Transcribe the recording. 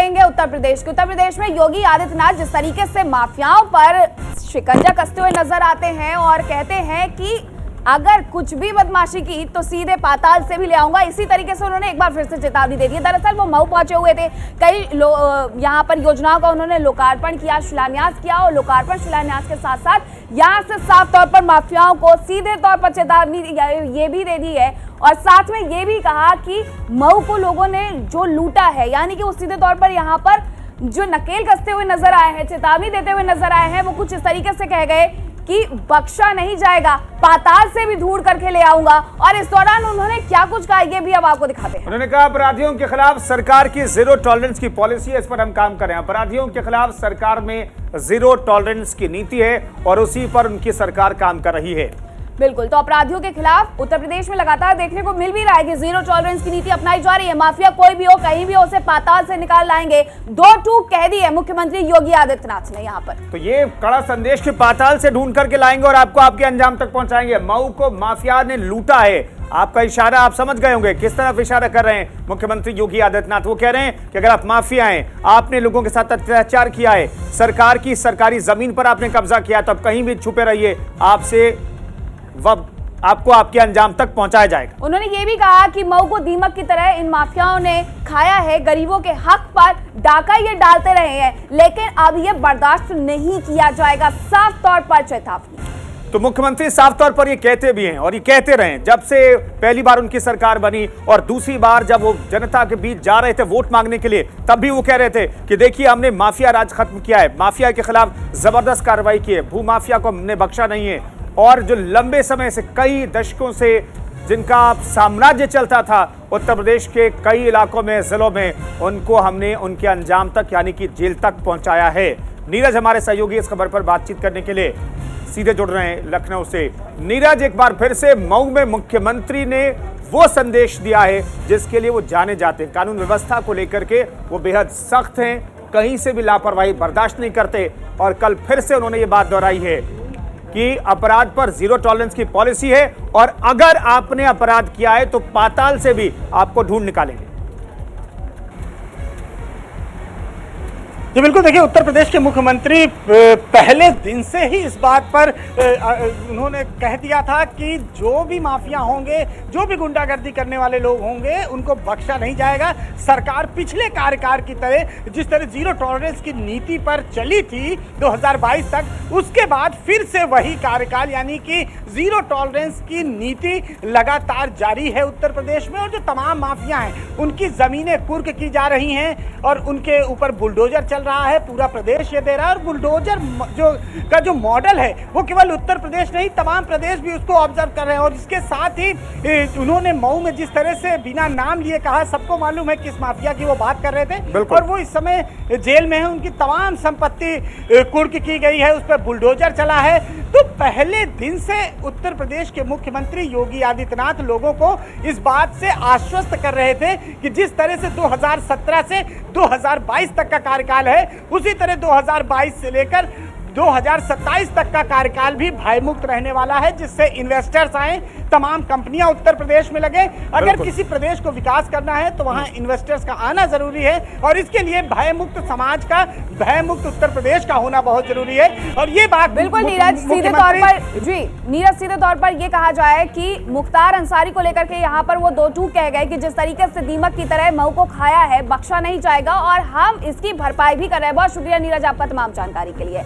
लेंगे उत्तर प्रदेश के। उत्तर प्रदेश में योगी आदित्यनाथ जिस तरीके से माफियाओं पर शिकंजा कसते हुए नजर आते हैं और कहते हैं कि अगर कुछ भी बदमाशी की तो सीधे पाताल से भी ले आऊंगा, इसी तरीके से उन्होंने एक बार फिर से चेतावनी दे दी है। दरअसल वो मऊ पहुंचे हुए थे, कई यहां पर योजनाओं का उन्होंने लोकार्पण किया, शिलान्यास किया और लोकार्पण शिलान्यास के साथ साथ यहां से साफ तौर पर माफियाओं को सीधे तौर पर चेतावनी ये भी दे दी है और साथ में ये भी कहा कि मऊ को लोगों ने जो लूटा है, यानी कि वो सीधे तौर पर यहाँ पर जो नकेल कसते हुए नजर आए हैं, चेतावनी देते हुए नजर आए हैं, वो कुछ इस तरीके से कह गए कि बख्शा नहीं जाएगा, पाताल से भी ढूंढ करके ले आऊंगा। और इस दौरान उन्होंने क्या कुछ कहा ये भी अब आपको दिखाते हैं। उन्होंने कहा अपराधियों के खिलाफ सरकार की जीरो टॉलरेंस की पॉलिसी है, इस पर हम काम करें। अपराधियों के खिलाफ सरकार में जीरो टॉलरेंस की नीति है और उसी पर उनकी सरकार काम कर रही है। बिल्कुल, तो अपराधियों के खिलाफ उत्तर प्रदेश में लगातार देखने को मिल भी रहा है कि जीरो टॉलरेंस की नीति अपनाई जा रही है। माफिया कोई भी हो, कहीं भी हो, उसे पाताल से निकाल लाएंगे, दो टूक कह दी है मुख्यमंत्री योगी आदित्यनाथ ने यहाँ पर। तो ये कड़ा संदेश कि पाताल से ढूंढ करके लाएंगे और आपको आपके अंजाम तक पहुंचाएंगे। मऊ को माफिया ने लूटा है, आपका इशारा आप समझ गए होंगे किस तरफ इशारा कर रहे हैं मुख्यमंत्री योगी आदित्यनाथ। वो कह रहे हैं कि अगर आप माफिया हैं, आपने लोगों के साथ अत्याचार किया है, सरकार की सरकारी जमीन पर आपने कब्जा किया, तो अब कहीं भी छुपे रहिए, आपसे आपको आपके अंजाम तक पहुंचाया जाएगा। उन्होंने ये भी कहा कि मऊ को दीमक की तरह इन माफियाओं ने खाया है, गरीबों के हक पर डाका ये डालते रहे हैं, लेकिन अब ये बर्दाश्त नहीं किया जाएगा, साफ तौर पर चेतावनी। तो मुख्यमंत्री साफ तौर पर ये कहते भी हैं और ये कहते रहे जब से पहली बार उनकी सरकार बनी और दूसरी बार जब वो जनता के बीच जा रहे थे वोट मांगने के लिए, तब भी वो कह रहे थे कि देखिए हमने माफिया राज खत्म किया है, माफिया के खिलाफ जबरदस्त कार्रवाई की है, भू माफिया को हमने बख्शा नहीं है। और जो लंबे समय से कई दशकों से जिनका साम्राज्य चलता था उत्तर प्रदेश के कई इलाकों में, जिलों में, उनको हमने उनके अंजाम तक यानी कि जेल तक पहुंचाया है। नीरज हमारे सहयोगी इस खबर पर बातचीत करने के लिए सीधे जुड़ रहे हैं लखनऊ से। नीरज, एक बार फिर से मऊ में मुख्यमंत्री ने वो संदेश दिया है जिसके लिए वो जाने जाते हैं, कानून व्यवस्था को लेकर के वो बेहद सख्त हैं, कहीं से भी लापरवाही बर्दाश्त नहीं करते। और कल फिर से उन्होंने ये बात दोहराई है कि अपराध पर जीरो टॉलरेंस की पॉलिसी है और अगर आपने अपराध किया है तो पाताल से भी आपको ढूंढ निकालेंगे। जी बिल्कुल, देखिए उत्तर प्रदेश के मुख्यमंत्री पहले दिन से ही इस बात पर उन्होंने कह दिया था कि जो भी माफिया होंगे, जो भी गुंडागर्दी करने वाले लोग होंगे, उनको बख्शा नहीं जाएगा। सरकार पिछले कार्यकाल की तरह जिस तरह जीरो टॉलरेंस की नीति पर चली थी 2022 तक, उसके बाद फिर से वही कार्यकाल यानी कि जीरो टॉलरेंस की नीति लगातार जारी है उत्तर प्रदेश में। और जो तमाम माफिया हैं उनकी जमीनें कुर्क की जा रही हैं और उनके ऊपर बुलडोजर चल रहा है, पूरा प्रदेश ये दे रहा है। और बुलडोजर जो मॉडल है वो केवल उत्तर प्रदेश नहीं, तमाम प्रदेश भी उसको ऑब्जर्व कर रहे हैं। और इसके साथ ही उन्होंने मऊ में जिस तरह से बिना नाम लिए कहा, सबको मालूम है किस माफिया की वो बात कर रहे थे, और वो इस समय जेल में है, उनकी तमाम संपत्ति कुर्क की गई है, उस पर बुलडोजर चला है। तो पहले दिन से उत्तर प्रदेश के मुख्यमंत्री योगी आदित्यनाथ लोगों को इस बात से आश्वस्त कर रहे थे कि जिस तरह से 2017 से 2022 तक का कार्यकाल है, उसी तरह 2022 से लेकर 2027 तक का कार्यकाल भी भयमुक्त रहने वाला है, जिससे इन्वेस्टर्स आए, तमाम कंपनियां उत्तर प्रदेश में लगे। अगर किसी प्रदेश को विकास करना है तो वहां इन्वेस्टर्स का आना जरूरी है और इसके लिए भयमुक्त समाज का, भयमुक्त उत्तर प्रदेश का होना बहुत जरूरी है। और ये बात बिल्कुल नीरज, सीधे तौर पर जी नीरज, सीधे तौर पर ये कहा जाए कि मुख्तार अंसारी को लेकर के यहाँ पर वो दो टूक कह गए कि जिस तरीके से दीमक की तरह मऊ को खाया है, बख्शा नहीं जाएगा और हम इसकी भरपाई भी कर रहे हैं। बहुत शुक्रिया नीरज आपका तमाम जानकारी के लिए।